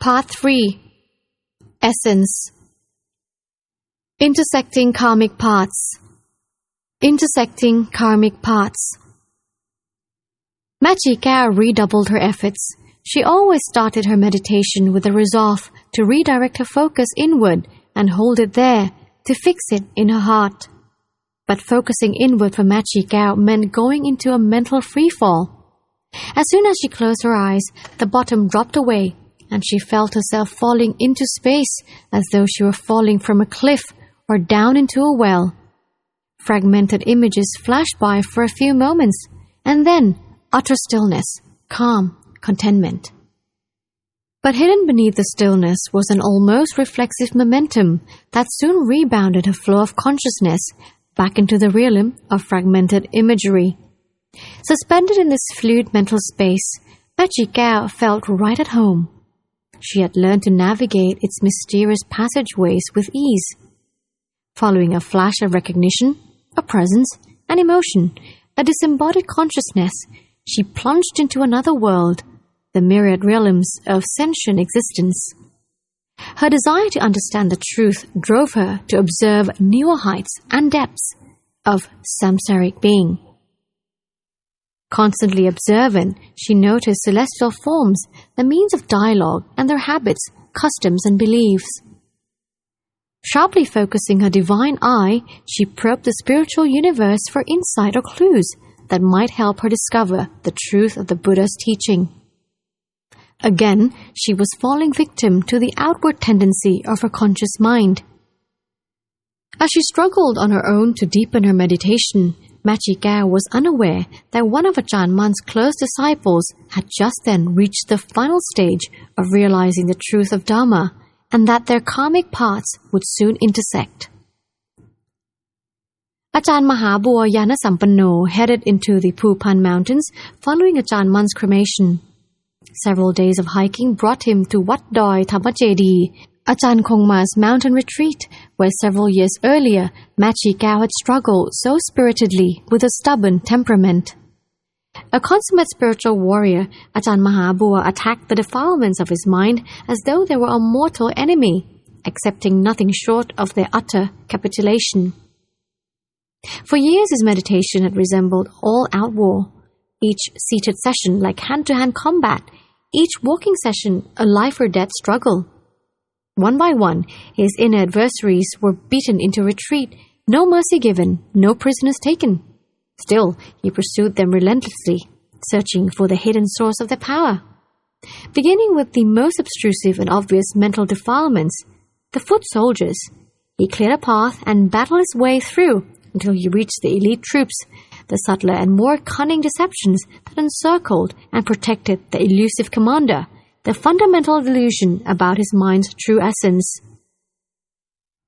Part 3. Essence. Intersecting karmic paths. Intersecting karmic paths. Mae Chee Kaew redoubled her efforts. She always started her meditation with a resolve to redirect her focus inward and hold it there, to fix it in her heart. But focusing inward for Mae Chee Kaew meant going into a mental freefall. As soon as she closed her eyes, the bottom dropped away, and she felt herself falling into space as though she were falling from a cliff or down into a well. Fragmented images flashed by for a few moments, and then utter stillness, calm, contentment. But hidden beneath the stillness was an almost reflexive momentum that soon rebounded her flow of consciousness back into the realm of fragmented imagery. Suspended in this fluid mental space, Mae Chee Kaew felt right at home. She had learned to navigate its mysterious passageways with ease. Following a flash of recognition, a presence, an emotion, a disembodied consciousness, she plunged into another world, the myriad realms of sentient existence. Her desire to understand the truth drove her to observe newer heights and depths of saṁsāric being. Constantly observant, she noticed celestial forms, the means of dialogue, and their habits, customs, and beliefs. Sharply focusing her divine eye, she probed the spiritual universe for insight or clues that might help her discover the truth of the Buddha's teaching. Again, she was falling victim to the outward tendency of her conscious mind. As she struggled on her own to deepen her meditation, Mae Chee Kaew was unaware that one of Ajahn Mun's close disciples had just then reached the final stage of realizing the truth of Dharma, and that their karmic paths would soon intersect. Ajahn Mahabawa Yanasampanno headed into the Phupan Mountains following Ajahn Mun's cremation. Several days of hiking brought him to Wat Doi Thamachedi, Ajahn Kongma's mountain retreat, where several years earlier Mae Chee Kaew had struggled so spiritedly with a stubborn temperament. A consummate spiritual warrior, Ajahn Mahabawa attacked the defilements of his mind as though they were a mortal enemy, accepting nothing short of their utter capitulation. For years his meditation had resembled all-out war, each seated session like hand-to-hand combat, each walking session a life-or-death struggle. One by one, his inner adversaries were beaten into retreat, no mercy given, no prisoners taken. Still, he pursued them relentlessly, searching for the hidden source of their power. Beginning with the most obtrusive and obvious mental defilements, the foot soldiers, he cleared a path and battled his way through until he reached the elite troops, the subtler and more cunning deceptions that encircled and protected the elusive commander, the fundamental delusion about his mind's true essence.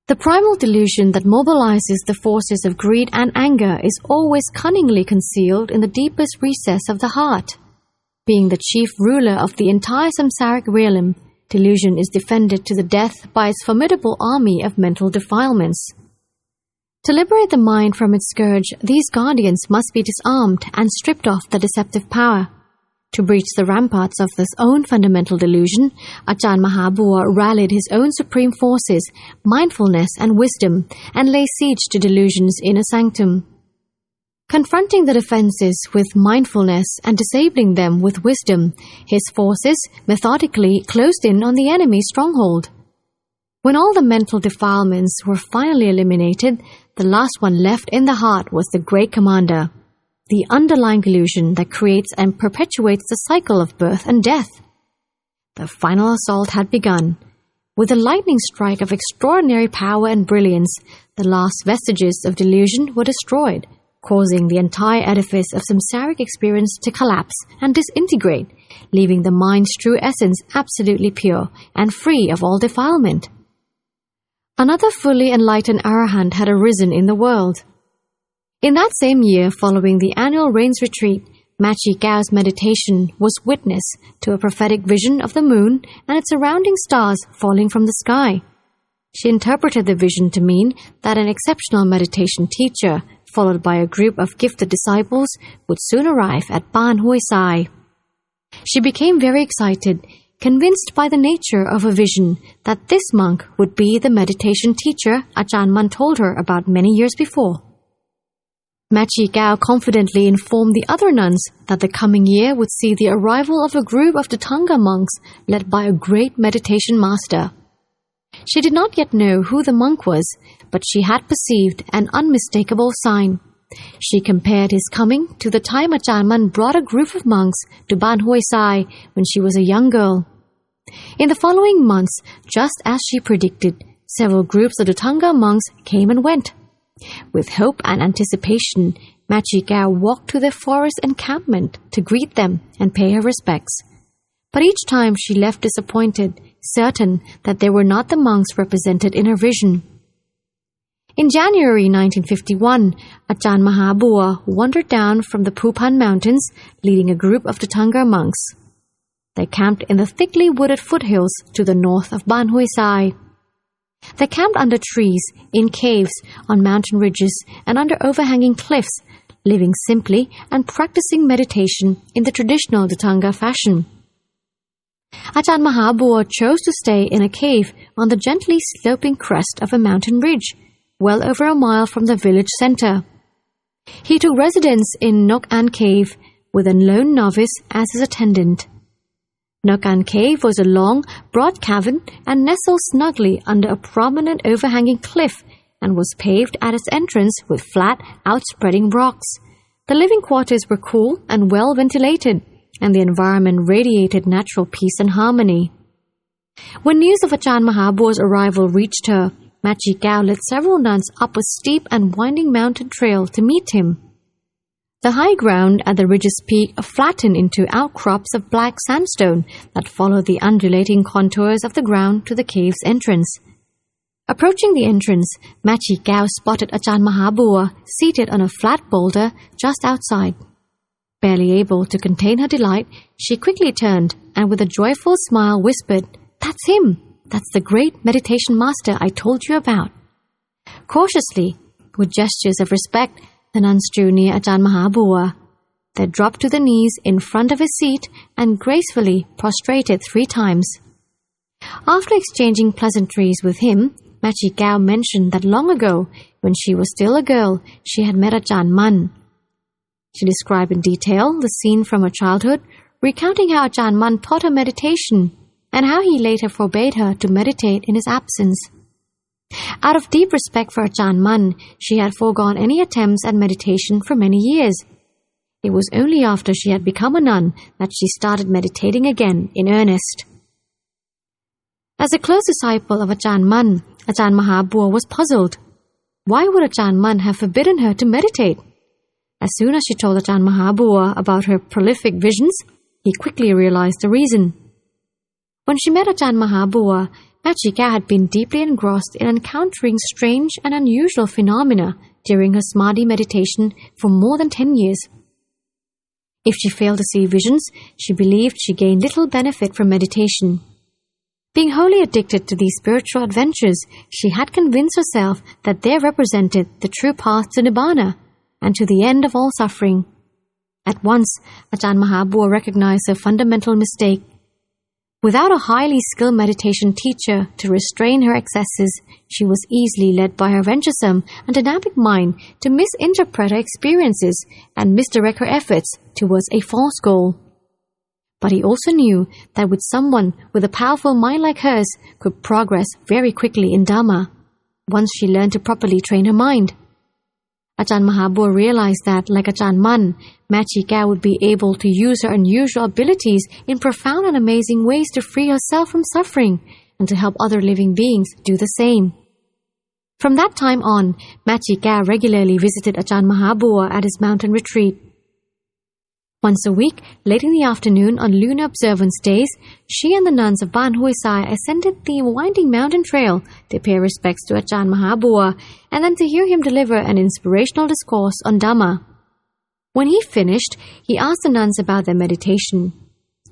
The primal delusion that mobilizes the forces of greed and anger is always cunningly concealed in the deepest recess of the heart. Being the chief ruler of the entire samsaric realm, delusion is defended to the death by its formidable army of mental defilements. To liberate the mind from its scourge, these guardians must be disarmed and stripped of the deceptive power. To breach the ramparts of his own fundamental delusion, Ajahn Mahabawa rallied his own supreme forces, mindfulness and wisdom, and lay siege to delusion's inner sanctum. Confronting the defenses with mindfulness and disabling them with wisdom, his forces methodically closed in on the enemy's stronghold. When all the mental defilements were finally eliminated, the last one left in the heart was the great commander, the underlying delusion that creates and perpetuates the cycle of birth and death. The final assault had begun. With a lightning strike of extraordinary power and brilliance, the last vestiges of delusion were destroyed, causing the entire edifice of samsaric experience to collapse and disintegrate, leaving the mind's true essence absolutely pure and free of all defilement. Another fully enlightened arahant had arisen in the world. In that same year, following the annual rains retreat, Mae Chee Kaew's meditation was witness to a prophetic vision of the moon and its surrounding stars falling from the sky. She interpreted the vision to mean that an exceptional meditation teacher, followed by a group of gifted disciples, would soon arrive at Ban Hoi Sai. She became very excited, convinced by the nature of a vision that this monk would be the meditation teacher Ajahn Mun told her about many years before. Mae Chee Kaew confidently informed the other nuns that the coming year would see the arrival of a group of Tathanga monks led by a great meditation master. She did not yet know who the monk was, but she had perceived an unmistakable sign. She compared his coming to the time Ajahn Mun brought a group of monks to Ban Hoi Sai when she was a young girl. In the following months, just as she predicted, several groups of Tathanga monks came and went. With hope and anticipation, Mae Chee Kaew walked to their forest encampment to greet them and pay her respects. But each time she left disappointed, certain that they were not the monks represented in her vision. In January 1951, Ajahn Mahabua wandered down from the Phupan Mountains, leading a group of Tathanga monks. They camped in the thickly wooded foothills to the north of Ban Hoi Sai. They camped under trees, in caves, on mountain ridges, and under overhanging cliffs, living simply and practicing meditation in the traditional Tathanga fashion. Ajahn Mahabua chose to stay in a cave on the gently sloping crest of a mountain ridge, well over a mile from the village center. He took residence in Nok An Cave with a lone novice as his attendant. Nok An Cave was a long, broad cavern and nestled snugly under a prominent overhanging cliff and was paved at its entrance with flat, outspreading rocks. The living quarters were cool and well ventilated, and the environment radiated natural peace and harmony. When news of Ajahn Mahabua's arrival reached her, Mae Chee Kaew led several nuns up a steep and winding mountain trail to meet him. The high ground at the ridge's peak flattened into outcrops of black sandstone that followed the undulating contours of the ground to the cave's entrance. Approaching the entrance, Mae Chee Kaew spotted Ajahn Mahabua seated on a flat boulder just outside. Barely able to contain her delight, she quickly turned and with a joyful smile whispered, "That's him! That's the great meditation master I told you about." Cautiously, with gestures of respect, the nuns drew near Ajahn Mahabua. They dropped to their knees in front of his seat and gracefully prostrated 3 times. After exchanging pleasantries with him, Mae Chee Kaew mentioned that long ago, when she was still a girl, she had met Ajahn Mun. She described in detail the scene from her childhood, recounting how Ajahn Mun taught her meditation and how he later forbade her to meditate in his absence. Out of deep respect for Ajahn Mun, she had foregone any attempts at meditation for many years. It was only after she had become a nun that she started meditating again in earnest. As a close disciple of Ajahn Mun, Ajahn Mahabua was puzzled. Why would Ajahn Mun have forbidden her to meditate? As soon as she told Ajahn Mahabua about her prolific visions, he quickly realized the reason. When she met Ajahn Mahabua, Mae Chee Kaew had been deeply engrossed in encountering strange and unusual phenomena during her Samadhi meditation for more than 10 years. If she failed to see visions, she believed she gained little benefit from meditation. Being wholly addicted to these spiritual adventures, she had convinced herself that they represented the true path to Nibbana and to the end of all suffering. At once, Ajahn Mahabua recognized her fundamental mistake. Without a highly skilled meditation teacher to restrain her excesses, she was easily led by her venturesome and dynamic mind to misinterpret her experiences and misdirect her efforts towards a false goal. But he also knew that with someone with a powerful mind like hers could progress very quickly in Dhamma, once she learned to properly train her mind. Ajahn Mahabua realized that, like Ajahn Mun, Mae Chee Kaew would be able to use her unusual abilities in profound and amazing ways to free herself from suffering and to help other living beings do the same. From that time on, Mae Chee Kaew regularly visited Ajahn Mahabua at his mountain retreat. Once a week, late in the afternoon on lunar observance days, she and the nuns of Ban Hoi Sai ascended the winding mountain trail to pay respects to Ajahn Mahabua and then to hear him deliver an inspirational discourse on Dhamma. When he finished, he asked the nuns about their meditation.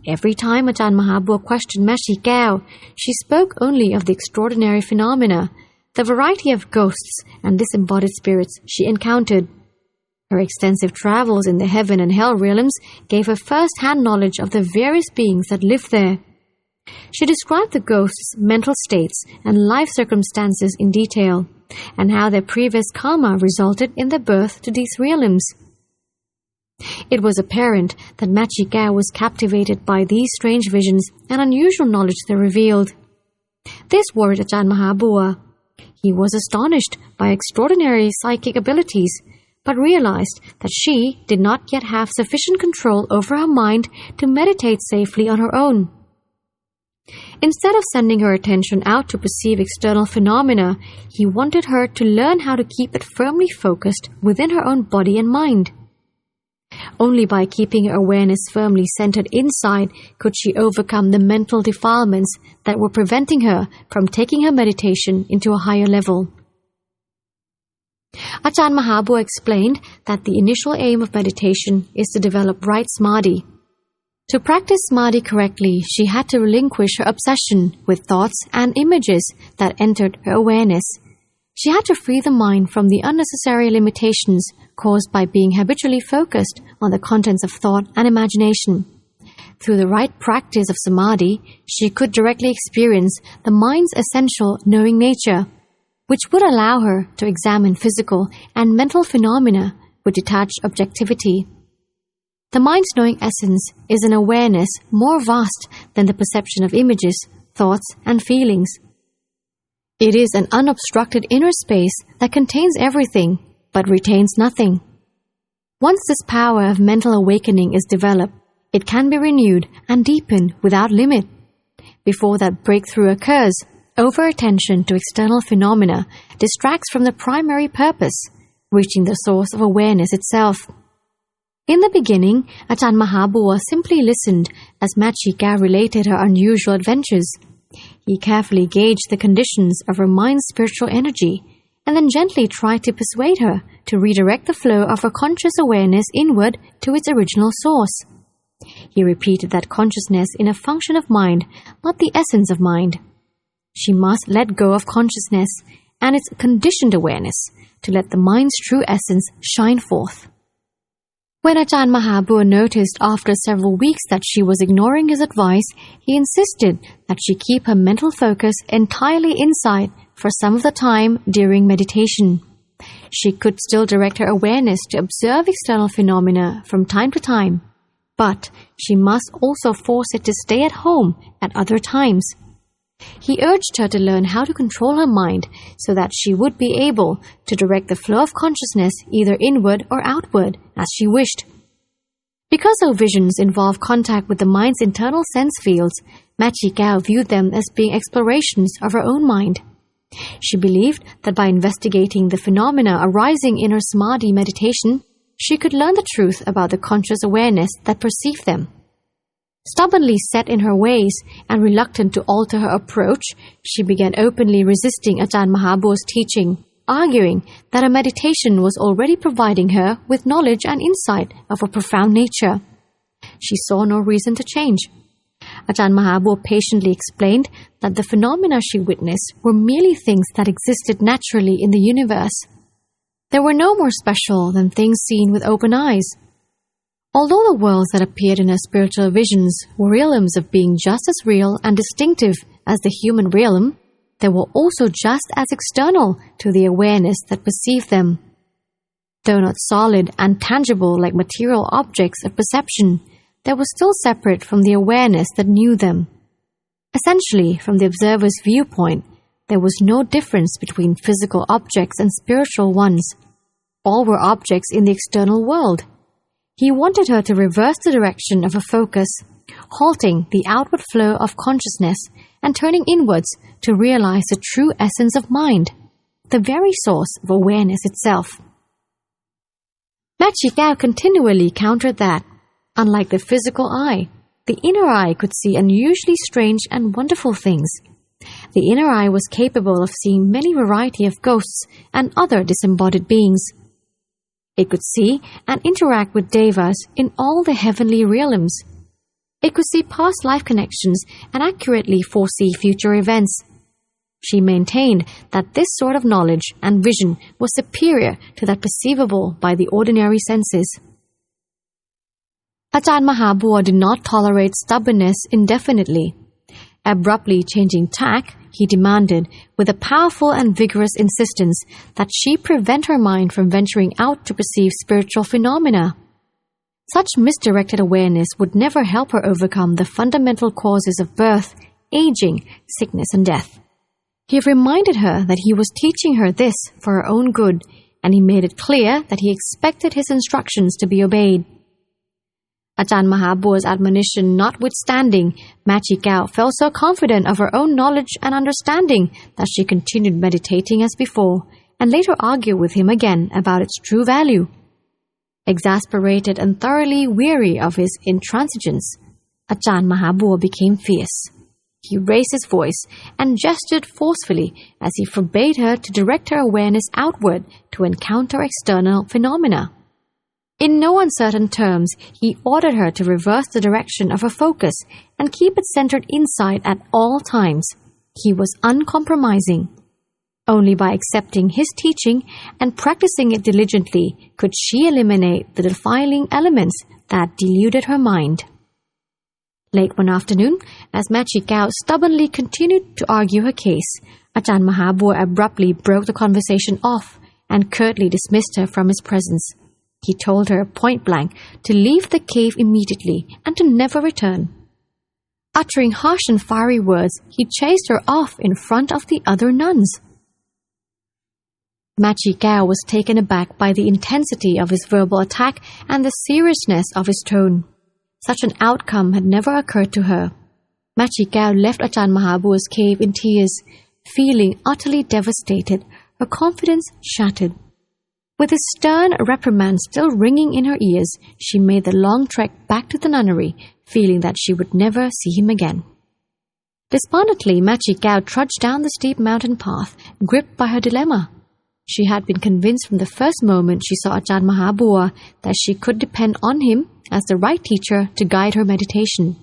Every time Ajahn Mahabua questioned Mae Chee Kaew, she spoke only of the extraordinary phenomena, the variety of ghosts and disembodied spirits she encountered. Her extensive travels in the heaven and hell realms gave her first-hand knowledge of the various beings that lived there. She described the ghosts' mental states and life circumstances in detail, and how their previous karma resulted in their birth to these realms. It was apparent that Mae Chee Kaew was captivated by these strange visions and unusual knowledge they revealed. This worried Ajahn Mahabua. He was astonished by extraordinary psychic abilities, but realized that she did not yet have sufficient control over her mind to meditate safely on her own. Instead of sending her attention out to perceive external phenomena, he wanted her to learn how to keep it firmly focused within her own body and mind. Only by keeping her awareness firmly centered inside could she overcome the mental defilements that were preventing her from taking her meditation into a higher level. Ajahn Mahabua explained that the initial aim of meditation is to develop right samadhi. To practice samadhi correctly, she had to relinquish her obsession with thoughts and images that entered her awareness. She had to free the mind from the unnecessary limitations caused by being habitually focused on the contents of thought and imagination. Through the right practice of samadhi, she could directly experience the mind's essential knowing nature, which would allow her to examine physical and mental phenomena with detached objectivity. The mind's knowing essence is an awareness more vast than the perception of images, thoughts, and feelings. It is an unobstructed inner space that contains everything, but retains nothing. Once this power of mental awakening is developed, it can be renewed and deepened without limit. Before that breakthrough occurs, over-attention to external phenomena distracts from the primary purpose, reaching the source of awareness itself. In the beginning, Ajahn Mahabua simply listened as Mae Chee Kaew related her unusual adventures. He carefully gauged the conditions of her mind's spiritual energy, and then gently tried to persuade her to redirect the flow of her conscious awareness inward to its original source. He repeated that consciousness is a function of mind, not the essence of mind. She must let go of consciousness and its conditioned awareness to let the mind's true essence shine forth. When Ajahn Mahabua noticed after several weeks that she was ignoring his advice, he insisted that she keep her mental focus entirely inside for some of the time during meditation. She could still direct her awareness to observe external phenomena from time to time, but she must also force it to stay at home at other times. He urged her to learn how to control her mind so that she would be able to direct the flow of consciousness either inward or outward as she wished. Because her visions involve contact with the mind's internal sense fields, Mae Chee Kaew viewed them as being explorations of her own mind. She believed that by investigating the phenomena arising in her samadhi meditation, she could learn the truth about the conscious awareness that perceived them. Stubbornly set in her ways and reluctant to alter her approach, she began openly resisting Ajahn Mahabua's teaching, arguing that her meditation was already providing her with knowledge and insight of a profound nature. She saw no reason to change. Ajahn Mahabua patiently explained that the phenomena she witnessed were merely things that existed naturally in the universe. They were no more special than things seen with open eyes. Although the worlds that appeared in her spiritual visions were realms of being just as real and distinctive as the human realm, they were also just as external to the awareness that perceived them. Though not solid and tangible like material objects of perception, they were still separate from the awareness that knew them. Essentially, from the observer's viewpoint, there was no difference between physical objects and spiritual ones. All were objects in the external world. He wanted her to reverse the direction of her focus, halting the outward flow of consciousness and turning inwards to realize the true essence of mind, the very source of awareness itself. Mae Chee Kaew continually countered that, unlike the physical eye, the inner eye could see unusually strange and wonderful things. The inner eye was capable of seeing many variety of ghosts and other disembodied beings. It could see and interact with devas in all the heavenly realms. It could see past life connections and accurately foresee future events. She maintained that this sort of knowledge and vision was superior to that perceivable by the ordinary senses. Ajahn Mahabua did not tolerate stubbornness indefinitely. Abruptly changing tack, he demanded, with a powerful and vigorous insistence, that she prevent her mind from venturing out to perceive spiritual phenomena. Such misdirected awareness would never help her overcome the fundamental causes of birth, aging, sickness, and death. He reminded her that he was teaching her this for her own good, and he made it clear that he expected his instructions to be obeyed. Ajahn Mahabua's admonition notwithstanding, Mae Chee Kaew felt so confident of her own knowledge and understanding that she continued meditating as before, and later argued with him again about its true value. Exasperated and thoroughly weary of his intransigence, Ajahn Mahabua became fierce. He raised his voice and gestured forcefully as he forbade her to direct her awareness outward to encounter external phenomena. In no uncertain terms, he ordered her to reverse the direction of her focus and keep it centered inside at all times. He was uncompromising. Only by accepting his teaching and practicing it diligently could she eliminate the defiling elements that deluded her mind. Late one afternoon, as Mae Chee Kaew stubbornly continued to argue her case, Ajahn Mahabua abruptly broke the conversation off and curtly dismissed her from his presence. He told her point-blank to leave the cave immediately and to never return. Uttering harsh and fiery words, he chased her off in front of the other nuns. Mae Chee Kaew was taken aback by the intensity of his verbal attack and the seriousness of his tone. Such an outcome had never occurred to her. Mae Chee Kaew left Ajahn Mahabua's cave in tears, feeling utterly devastated, her confidence shattered. With his stern reprimand still ringing in her ears, she made the long trek back to the nunnery, feeling that she would never see him again. Despondently, Mae Chee Kaew trudged down the steep mountain path, gripped by her dilemma. She had been convinced from the first moment she saw Ajahn Mahabua that she could depend on him as the right teacher to guide her meditation.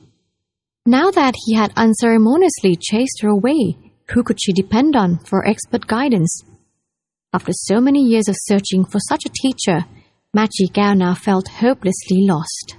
Now that he had unceremoniously chased her away, who could she depend on for expert guidance? After so many years of searching for such a teacher, Mae Chee Kaew now felt hopelessly lost.